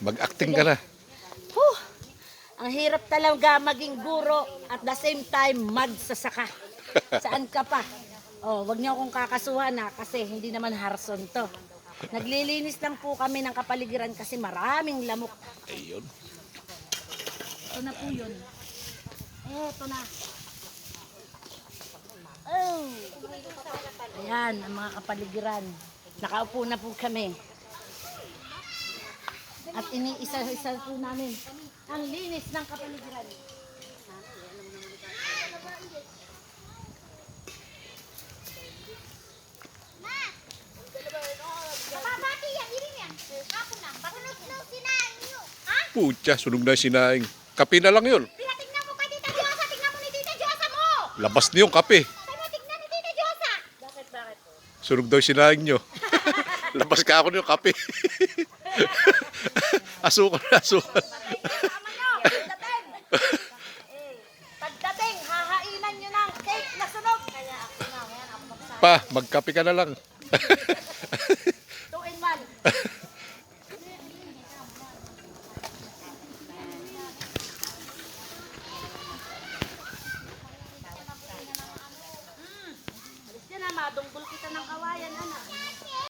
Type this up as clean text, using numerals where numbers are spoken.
Mag-acting ka na. Huh! Ang hirap talaga maging guro at the same time magsasaka. Saan ka pa? Oh, wag niyo akong kakasuhan na kasi hindi naman Harson to. Naglilinis lang po kami ng kapaligiran kasi maraming lamok. Ayun. Ito na po yun. Eto na. Oh. Ayan, ang mga kapaligiran. Nakaupo na po kami. At iniisa-isa po namin ang linis ng kapaligiran. Kapapati yan, irin yan. Ako na, pasunod na sinain nyo. Ha? Pucha, sunog na yung sinaing. Kape na lang yun. Tingnan mo kay Tita Diyosa, tingnan mo ni Tita Diyosa mo. Labas niyo yung kape. Tingnan ni Tita Diyosa. Bakit? Sunog daw yung sinaing nyo. Labas ka ako niyo kape. Asukal na asukal. Pagdating! Pagdating, hahainan nyo ng cake na sunog. Kaya ako na, ngayon ako magsabi. Pa, magkape ka na lang. 2 in 1. Alis ka na, madunggol kita ng kawayan, anak.